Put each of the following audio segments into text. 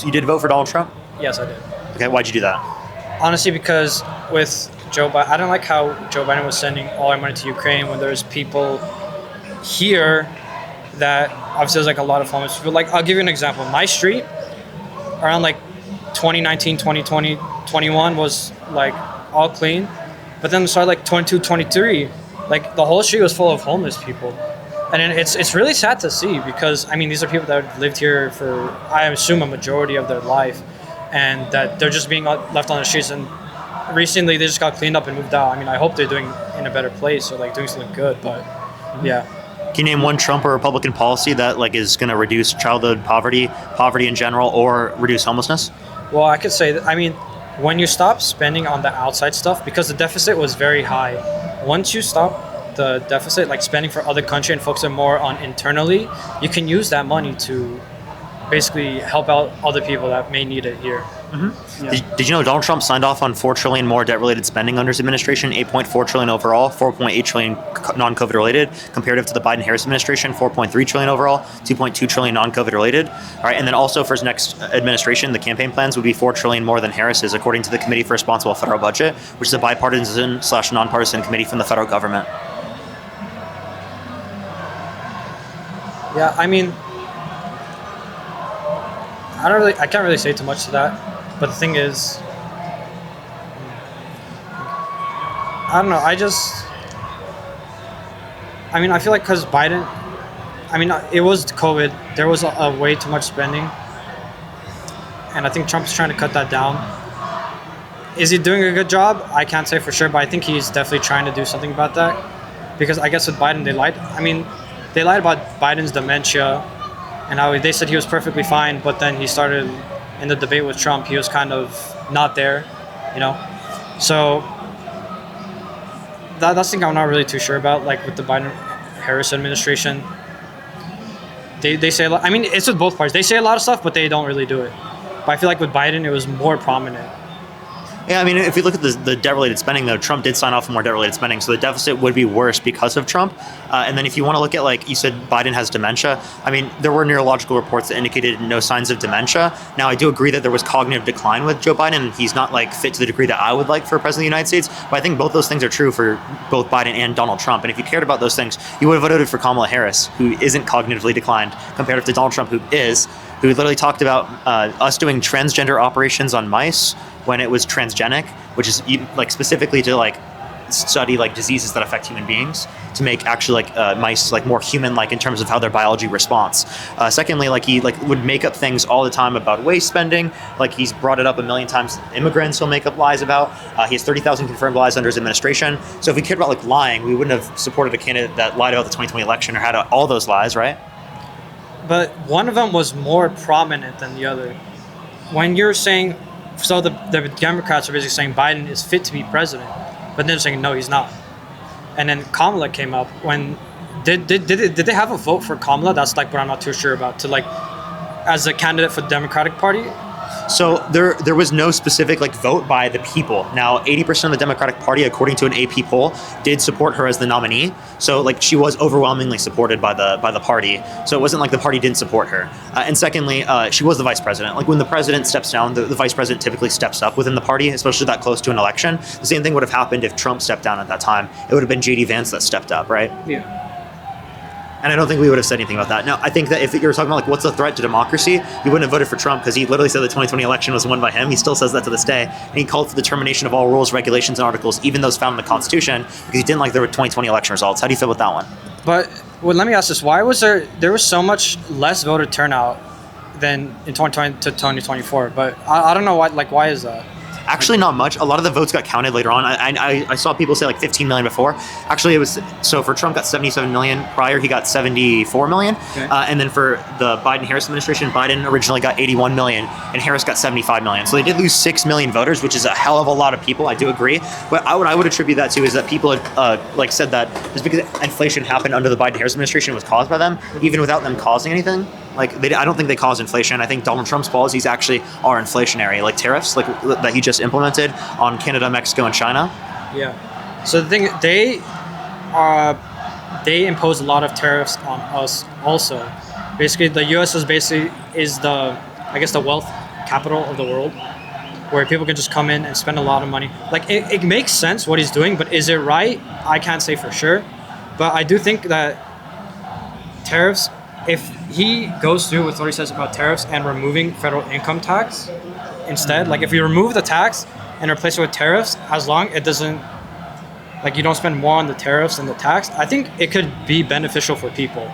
you did vote for Donald Trump? Yes, I did. Okay, why'd you do that? Honestly, because with Joe Biden, I don't like how Joe Biden was sending all our money to Ukraine when there's people here that obviously there's like a lot of homeless people. Like, I'll give you an example. My street around like 2019, 2020, 21 was like all clean. But then it started like 22, 23, like the whole street was full of homeless people. And it's really sad to see because, I mean, these are people that have lived here for, I assume, a majority of their life. And that they're just being left on the streets. And recently they just got cleaned up and moved out. I mean, I hope they're doing in a better place or like doing something good, but yeah. Can you name one Trump or Republican policy that like is going to reduce childhood poverty in general, or reduce homelessness? Well, I could say that, I mean, when you stop spending on the outside stuff, because the deficit was very high, once you stop the deficit, like spending for other country and focusing more on internally, you can use that money to basically help out other people that may need it here. Mm-hmm. Yeah. Did you know Donald Trump signed off on $4 trillion more debt-related spending under his administration, $8.4 trillion overall, $4.8 trillion non-COVID related, comparative to the Biden-Harris administration, $4.3 trillion overall, $2.2 trillion non-COVID related. All right, and then also for his next administration, the campaign plans would be $4 trillion more than Harris's, according to the Committee for Responsible Federal Budget, which is a bipartisan/nonpartisan committee from the federal government. Yeah, I mean, I can't really say too much to that. But the thing is, I don't know. I feel like because Biden, it was COVID. There was a way too much spending. And I think Trump's trying to cut that down. Is he doing a good job? I can't say for sure, but I think he's definitely trying to do something about that. Because I guess with Biden, they lied. They lied about Biden's dementia and how they said he was perfectly fine, but then he started in the debate with Trump, he was kind of not there, you know? So that's the thing I'm not really too sure about, like with the Biden-Harris administration. They say a lot, it's with both parties. They say a lot of stuff, but they don't really do it. But I feel like with Biden, it was more prominent. Yeah, if you look at the debt-related spending, though, Trump did sign off on more debt-related spending, so the deficit would be worse because of Trump. And then if you want to look at, like you said, Biden has dementia, there were neurological reports that indicated no signs of dementia. Now, I do agree that there was cognitive decline with Joe Biden, and he's not, like, fit to the degree that I would like for a president of the United States, but I think both those things are true for both Biden and Donald Trump. And if you cared about those things, you would have voted for Kamala Harris, who isn't cognitively declined, compared to Donald Trump, who literally talked about us doing transgender operations on mice when it was transgenic, which is like specifically to like study like diseases that affect human beings to make actually like mice like more human-like in terms of how their biology responds. Secondly, like he like would make up things all the time about waste spending. Like he's brought it up a million times. Immigrants he'll make up lies about. He has 30,000 confirmed lies under his administration. So if we cared about like lying, we wouldn't have supported a candidate that lied about the 2020 election or had all those lies, right? But one of them was more prominent than the other. When you're saying, so the Democrats are basically saying Biden is fit to be president, but then they're saying no, he's not. And then Kamala came up. When did they have a vote for Kamala? That's like what I'm not too sure about, to like as a candidate for the Democratic Party. So there was no specific like vote by the people. Now 80% of the Democratic Party, according to an AP poll, did support her as the nominee. So like she was overwhelmingly supported by the party. So it wasn't like the party didn't support her. And secondly, she was the vice president. Like when the president steps down, the vice president typically steps up within the party, especially that close to an election. The same thing would have happened if Trump stepped down at that time. It would have been JD Vance that stepped up, right? Yeah. And I don't think we would have said anything about that. Now, I think that if you were talking about like what's the threat to democracy, you wouldn't have voted for Trump because he literally said the 2020 election was won by him. He still says that to this day. And he called for the termination of all rules, regulations, and articles, even those found in the Constitution, because he didn't like the 2020 election results. How do you feel about that one? But let me ask this. Why was there was so much less voter turnout than in 2020 to 2024? But I don't know why is that? Actually, not much. A lot of the votes got counted later on. I saw people say like 15 million before. Actually, it was so for Trump got 77 million. Prior, he got 74 million. Okay. And then for the Biden-Harris administration, Biden originally got 81 million, and Harris got 75 million. So they did lose 6 million voters, which is a hell of a lot of people. I do agree. But what I would attribute that to is that people had said that just because inflation happened under the Biden-Harris administration was caused by them, even without them causing anything. I don't think they cause inflation. I think Donald Trump's policies actually are inflationary, like tariffs, like that he just implemented on Canada, Mexico, and China. Yeah. So the thing, they impose a lot of tariffs on us also. Basically, the U.S. is the wealth capital of the world, where people can just come in and spend a lot of money. Like it makes sense what he's doing, but is it right? I can't say for sure. But I do think that tariffs, if he goes through with what he says about tariffs and removing federal income tax instead, like if you remove the tax and replace it with tariffs, as long it doesn't, like you don't spend more on the tariffs than the tax, I think it could be beneficial for people.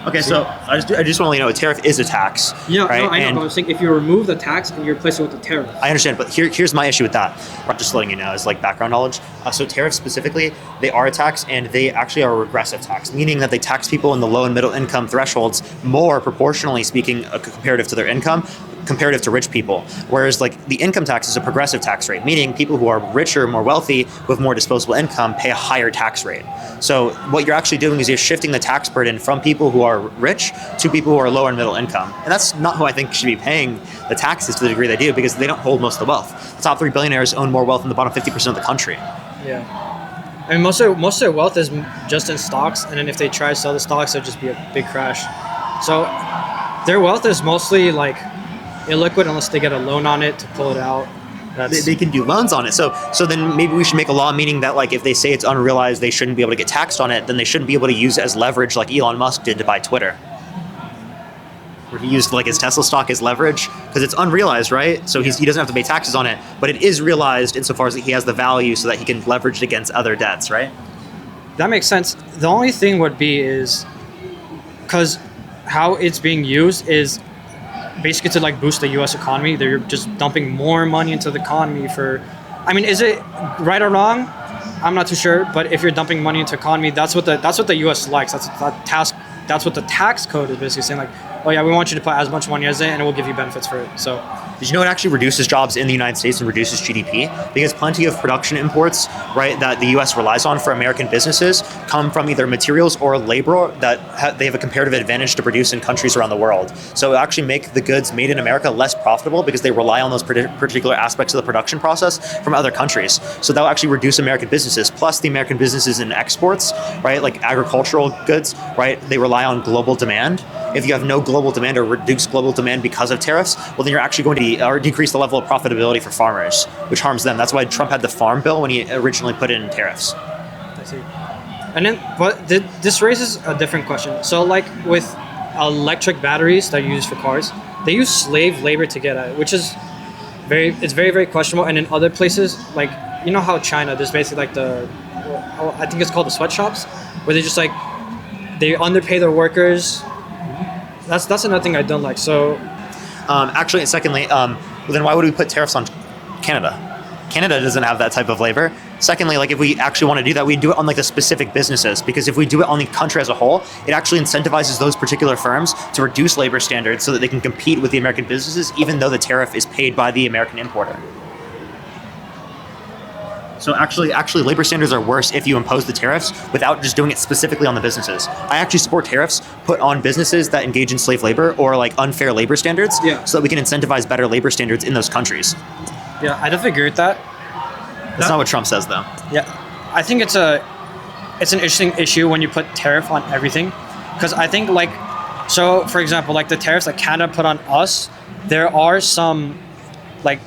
Okay, so I just want to let you know, a tariff is a tax. Yeah, right? no, I know. And But I'm saying if you remove the tax and you replace it with the tariff. I understand, but here's my issue with that. I'm just letting you know, as like background knowledge. So tariffs specifically, they are a tax, and they actually are a regressive tax, meaning that they tax people in the low and middle income thresholds more proportionally speaking, comparative to their income, comparative to rich people. Whereas like the income tax is a progressive tax rate, meaning people who are richer, more wealthy, with more disposable income pay a higher tax rate. So what you're actually doing is you're shifting the tax burden from people who are rich to people who are lower and middle income. And that's not who I think should be paying the taxes to the degree they do, because they don't hold most of the wealth. The top 3 billionaires own more wealth than the bottom 50% of the country. Yeah. I mean, most of their wealth is just in stocks, and then if they try to sell the stocks, it'll just be a big crash. So their wealth is mostly like illiquid unless they get a loan on it to pull it out. They can do loans on it. So then maybe we should make a law meaning that like if they say it's unrealized, they shouldn't be able to get taxed on it, then they shouldn't be able to use it as leverage like Elon Musk did to buy Twitter. Where he used like his Tesla stock as leverage because it's unrealized, right? So he doesn't have to pay taxes on it, but it is realized insofar as he has the value so that he can leverage it against other debts, right? That makes sense. The only thing would be is because how it's being used is basically to like boost the U.S. economy. They're just dumping more money into the economy for, I mean, is it right or wrong? I'm not too sure. But if you're dumping money into economy, that's what the U.S. likes. That's what the tax code is basically saying. Like, oh yeah, we want you to put as much money as it, and it will give you benefits for it. So. Did you know it actually reduces jobs in the United States and reduces GDP? Because plenty of production imports, right, that the U.S. relies on for American businesses come from either materials or labor that they have a comparative advantage to produce in countries around the world. So it actually make the goods made in America less profitable because they rely on those particular aspects of the production process from other countries. So that will actually reduce American businesses. Plus the American businesses in exports, right, like agricultural goods, right, they rely on global demand. If you have no global demand or reduced global demand because of tariffs, well, then you're actually going to decrease the level of profitability for farmers, which harms them. That's why Trump had the farm bill when he originally put in tariffs. I see. And then, but this raises a different question. So, like with electric batteries that are used for cars, they use slave labor to get at it, which is very, very questionable. And in other places, like you know how China, there's basically like I think it's called the sweatshops, where they just like they underpay their workers. That's another thing I don't like. So, actually, secondly, then why would we put tariffs on Canada? Canada doesn't have that type of labor. Secondly, like if we actually want to do that, we do it on like the specific businesses, because if we do it on the country as a whole, it actually incentivizes those particular firms to reduce labor standards so that they can compete with the American businesses, even though the tariff is paid by the American importer. So actually, labor standards are worse if you impose the tariffs without just doing it specifically on the businesses. I actually support tariffs put on businesses that engage in slave labor or like unfair labor standards, so that we can incentivize better labor standards in those countries. Yeah, I definitely agree with that. That's not what Trump says, though. Yeah, I think it's an interesting issue when you put tariff on everything, because I think like, so for example, like the tariffs that Canada put on us, there are some like.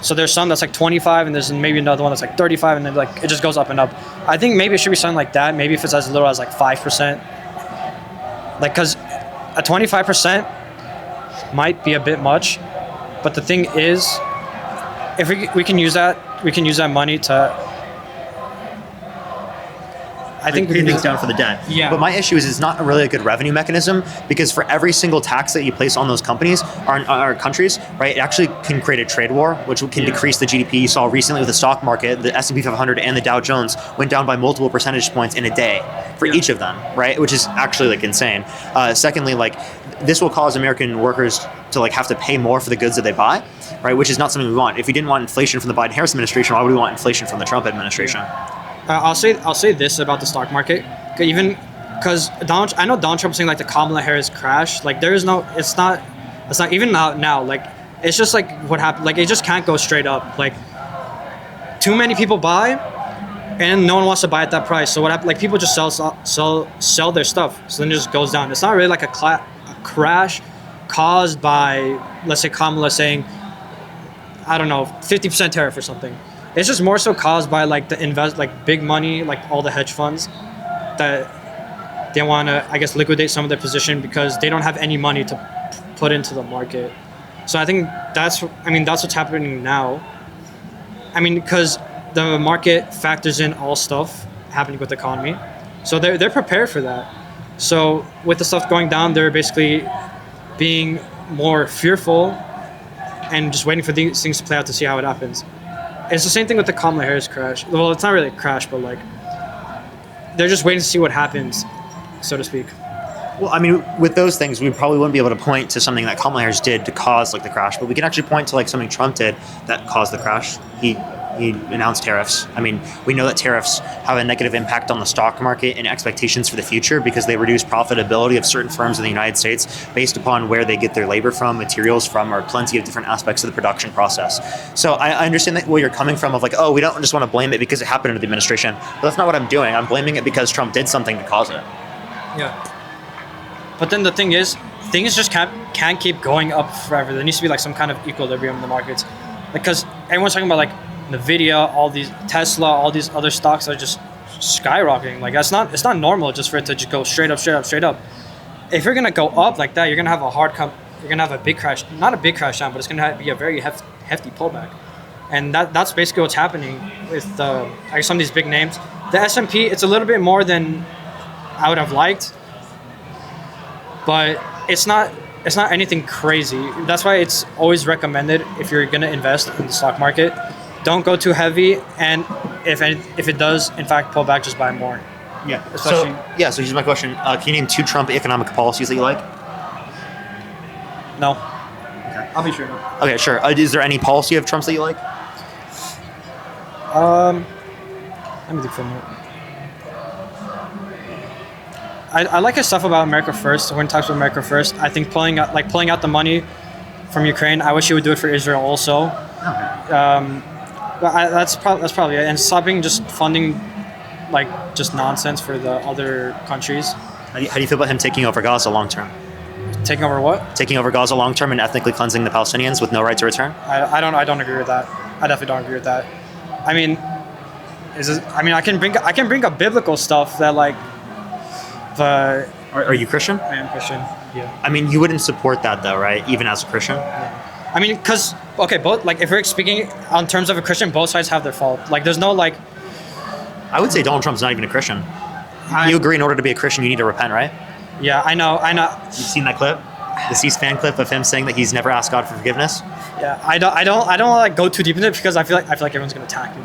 So there's some that's like 25, and there's maybe another one that's like 35, and then like it just goes up and up. I think maybe it should be something like that. Maybe if it's as little as like 5%, like because a 25% might be a bit much, but the thing is, if we can use that money to. I think we pay can things down for the debt. Yeah. But my issue is it's not really a good revenue mechanism, because for every single tax that you place on those companies or countries, right, it actually can create a trade war, which can decrease the GDP. You saw recently with the stock market, the S&P 500 and the Dow Jones went down by multiple percentage points in a day for each of them, right, which is actually like insane. Secondly, like this will cause American workers to like have to pay more for the goods that they buy, right, which is not something we want. If we didn't want inflation from the Biden-Harris administration, why would we want inflation from the Trump administration? I'll say this about the stock market, even because I know Donald Trump saying like the Kamala Harris crash. Like there is no, it's not even now. Like it's just like what happened. Like it just can't go straight up. Like too many people buy, and no one wants to buy at that price. So what happened? Like people just sell their stuff. So then it just goes down. It's not really like a crash, caused by, let's say, Kamala saying, I don't know, 50% tariff or something. It's just more so caused by like like big money, like all the hedge funds that they want to, I guess, liquidate some of their position because they don't have any money to put into the market. So I think that's what's happening now. I mean, because the market factors in all stuff happening with the economy. So they're prepared for that. So with the stuff going down, they're basically being more fearful and just waiting for these things to play out to see how it happens. It's the same thing with the Kamala Harris crash. Well, it's not really a crash, but like they're just waiting to see what happens, so to speak. Well, I mean, with those things, we probably wouldn't be able to point to something that Kamala Harris did to cause like the crash, but we can actually point to like something Trump did that caused the crash. He announced tariffs. I mean, we know that tariffs have a negative impact on the stock market and expectations for the future because they reduce profitability of certain firms in the United States based upon where they get their labor from, materials from, or plenty of different aspects of the production process. So I understand that where you're coming from of like, oh, we don't just want to blame it because it happened under the administration. But that's not what I'm doing. I'm blaming it because Trump did something to cause it. Yeah. But then the thing is, things just can't keep going up forever. There needs to be like some kind of equilibrium in the markets. Because everyone's talking about like Nvidia, all these Tesla, all these other stocks are just skyrocketing. Like it's not normal just for it to just go straight up. If you're gonna go up like that, you're gonna have you're gonna have a big crash. Not a big crash down, but it's gonna be a very hefty pullback. And that's basically what's happening with I guess some of these big names. The S&P, it's a little bit more than I would have liked, but it's not anything crazy. That's why it's always recommended if you're gonna invest in the stock market, don't go too heavy, and if it does in fact pull back, just buy more. Yeah. So here's my question: can you name 2 Trump economic policies that you like? No. Okay. I'll be sure. No. Okay, sure. Is there any policy of Trump's that you like? Let me think for a minute. I like his stuff about America First. When he talks about America First, I think pulling out the money from Ukraine. I wish he would do it for Israel also. Okay. That's probably it. And stopping just funding like just nonsense for the other countries. How do you feel about him taking over Gaza long term? Taking over what? Taking over Gaza long term and ethnically cleansing the Palestinians with no right to return? I don't agree with that. I definitely don't agree with that. I mean, I can bring up biblical stuff that like, but Are you Christian? I am Christian. Yeah. I mean, you wouldn't support that though, right? Even as a Christian? Yeah. I mean, because both like if we're speaking on terms of a Christian, both sides have their fault. Like, there's no like. I would say Donald Trump's not even a Christian. You agree in order to be a Christian, you need to repent, right? Yeah, I know. You've seen that clip, the C-SPAN clip of him saying that he's never asked God for forgiveness. Yeah, I don't like go too deep into it because I feel like everyone's gonna attack me.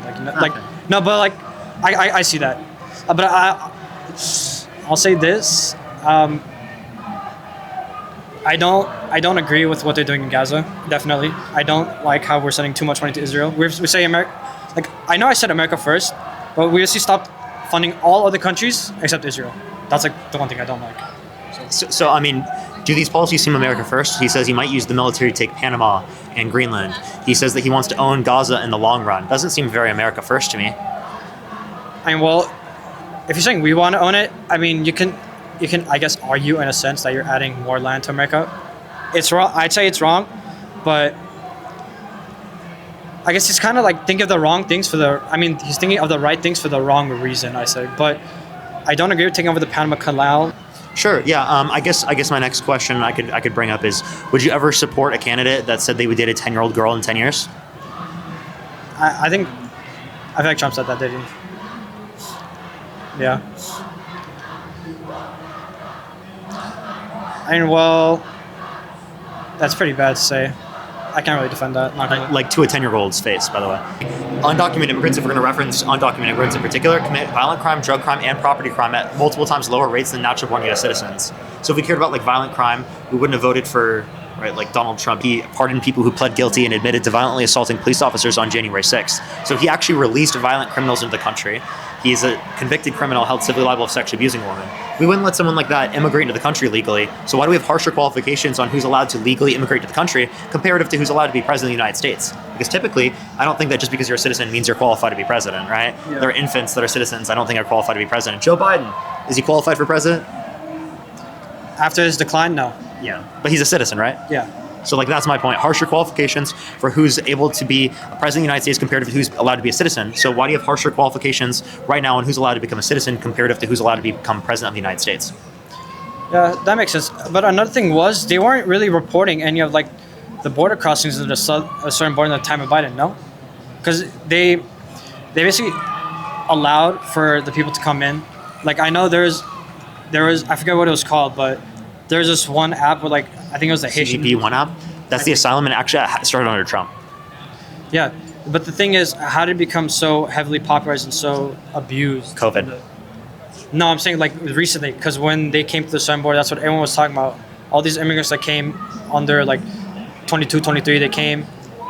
No, but like I see that, but I'll say this. I don't agree with what they're doing in Gaza. Definitely, I don't like how we're sending too much money to Israel. We say America, like I know I said America first, but we just stopped funding all other countries except Israel. That's like the one thing I don't like. So I mean, do these policies seem America first? He says he might use the military to take Panama and Greenland. He says that he wants to own Gaza in the long run. Doesn't seem very America first to me. I mean, well, if you're saying we want to own it, I mean, you can, I guess, argue in a sense that you're adding more land to America. It's wrong. I'd say it's wrong, but I guess he's kind of like thinking of the wrong things he's thinking of the right things for the wrong reason, I say. But I don't agree with taking over the Panama Canal. Sure. Yeah. I guess my next question I could bring up is: would you ever support a candidate that said they would date a 10-year-old girl in 10 years? I feel like Trump said that, didn't he? Yeah. I mean, well, that's pretty bad to say. I can't really defend that. Like to a 10-year-old's face, by the way. Undocumented immigrants, if we're going to reference undocumented immigrants in particular, commit violent crime, drug crime, and property crime at multiple times lower rates than natural-born U.S. citizens. So if we cared about like violent crime, we wouldn't have voted for like Donald Trump. He pardoned people who pled guilty and admitted to violently assaulting police officers on January 6th. So he actually released violent criminals into the country. He's a convicted criminal held civilly liable of sexually abusing a woman. We wouldn't let someone like that immigrate into the country legally. So why do we have harsher qualifications on who's allowed to legally immigrate to the country comparative to who's allowed to be president of the United States? Because typically, I don't think that just because you're a citizen means you're qualified to be president, right? Yeah. There are infants that are citizens I don't think are qualified to be president. Joe Biden, is he qualified for president? After his decline, no. Yeah, but he's a citizen, right? Yeah. So like that's my point. Harsher qualifications for who's able to be a president of the United States compared to who's allowed to be a citizen. So why do you have harsher qualifications right now on who's allowed to become a citizen comparative to who's allowed to become president of the United States? Yeah, that makes sense. But another thing was they weren't really reporting any of like the border crossings at a certain border at the time of Biden, no? Because they basically allowed for the people to come in. Like I know there was I forget what it was called, but there's this one app where like I think it was the Haitian CBP1 app. That's the asylum, and actually started under Trump. Yeah, but the thing is, how did it become so heavily popularized and so abused? COVID. No, I'm saying like recently, because when they came to the southern border, that's what everyone was talking about. All these immigrants that came under like 22, 23, they came,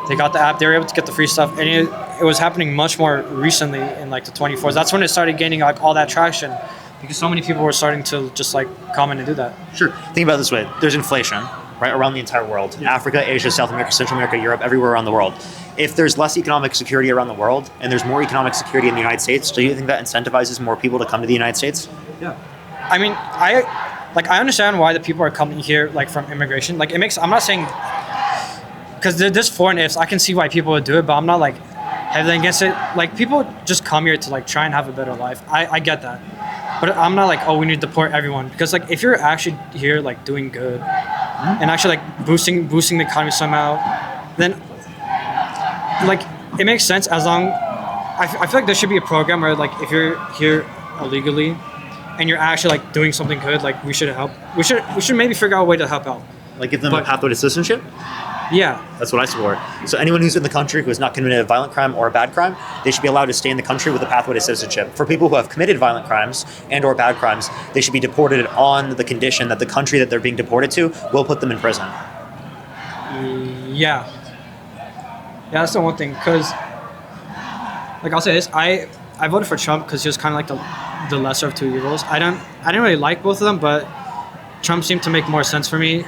they got the app, they were able to get the free stuff, and it was happening much more recently in like the 24s. That's when it started gaining like all that traction, because so many people were starting to just like come in and do that. Sure. Think about it this way. There's inflation, right, around the entire world. Yeah. Africa, Asia, South America, Central America, Europe, everywhere around the world. If there's less economic security around the world and there's more economic security in the United States, do you think that incentivizes more people to come to the United States? Yeah. I mean, I understand why the people are coming here like from immigration. Like I'm not saying, because there's foreign ifs, I can see why people would do it, but I'm not like heavily against it. Like people just come here to like try and have a better life. I get that. But I'm not like, oh, we need to deport everyone, because like if you're actually here like doing good and actually like boosting the economy somehow, then like it makes sense as long. I feel like there should be a program where like if you're here illegally and you're actually like doing something good, like we should help. We should maybe figure out a way to help out. Like give them a pathway to citizenship? Yeah. That's what I support. So anyone who's in the country who has not committed a violent crime or a bad crime, they should be allowed to stay in the country with a pathway to citizenship. For people who have committed violent crimes and or bad crimes, they should be deported on the condition that the country that they're being deported to will put them in prison. Yeah. Yeah, that's the one thing, because like I'll say this, I voted for Trump because he was kind of like the lesser of two evils. I didn't really like both of them, but Trump seemed to make more sense for me,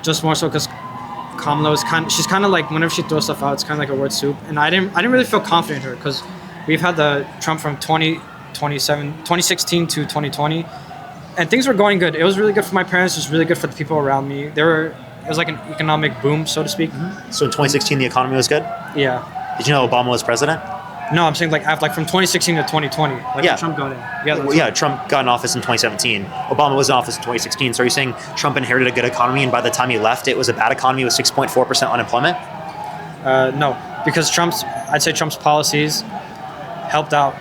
just more so because Kamala was she's kind of like, whenever she throws stuff out, it's kind of like a word soup, and I didn't really feel confident in her, because we've had the Trump from 2016 to 2020, and things were going good. It was really good for my parents. It was really good for the people around me. It was like an economic boom, so to speak. Mm-hmm. So in 2016, the economy was good? Yeah. Did you know Obama was president? No, I'm saying like from 2016 to 2020. Like yeah. Trump got in. Yeah, Trump got in office in 2017. Obama was in office in 2016. So are you saying Trump inherited a good economy, and by the time he left, it was a bad economy with 6.4% unemployment? No, because I'd say Trump's policies helped out.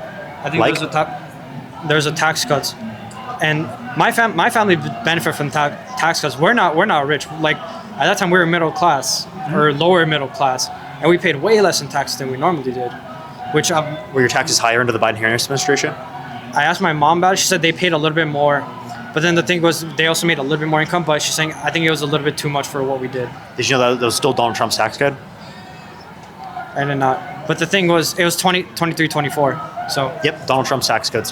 I think there's a tax cuts, and my family benefit from tax cuts. We're not rich. Like at that time, we were middle class or lower middle class, and we paid way less in taxes than we normally did. Which were your taxes higher under the Biden-Harris administration? I asked my mom about it. She said they paid a little bit more, but then the thing was they also made a little bit more income. But she's saying I think it was a little bit too much for what we did. Did you know that was still Donald Trump's tax code? I did not. But the thing was, it was 23, 24. So yep, Donald Trump's tax code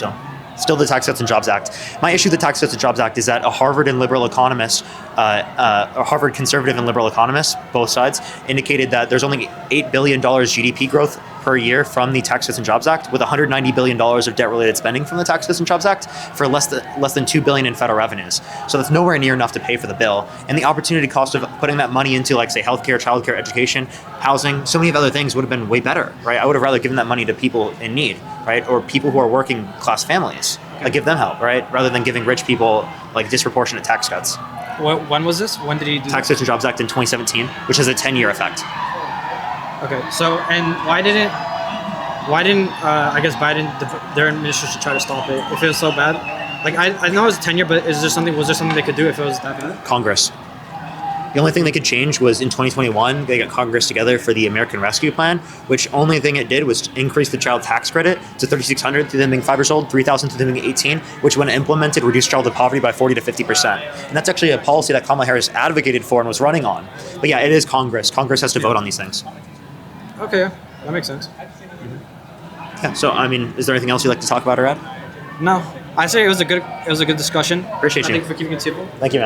still the Tax Cuts and Jobs Act. My issue with the Tax Cuts and Jobs Act is that a Harvard and liberal economist, a Harvard conservative and liberal economists, both sides, indicated that there's only $8 billion GDP growth per year from the Tax Cuts and Jobs Act, with $190 billion of debt-related spending from the Tax Cuts and Jobs Act for less than $2 billion in federal revenues. So that's nowhere near enough to pay for the bill. And the opportunity cost of putting that money into, like, say, healthcare, childcare, education, housing, so many other things would have been way better, right? I would have rather given that money to people in need, right? Or people who are working class families. Like, give them help, right? Rather than giving rich people, like, disproportionate tax cuts. When was this? When did he do Tax Cuts and Jobs Act in 2017, which has a 10-year effect. Okay, so, and why didn't I guess Biden, their administration, try to stop it if it was so bad? Like, I know it was 10-year, but was there something they could do if it was that bad? Congress. The only thing they could change was in 2021, they got Congress together for the American Rescue Plan, which only thing it did was increase the child tax credit to $3,600 through them being 5 years old, $3,000 through them being 18, which when implemented reduced childhood poverty by 40 to 50%. And that's actually a policy that Kamala Harris advocated for and was running on. But yeah, it is Congress. Congress has to vote on these things. Okay, that makes sense. Yeah, so I mean, is there anything else you'd like to talk about or add? No, I say it was a good discussion. Appreciate you. Thank you for keeping it simple. Thank you, man.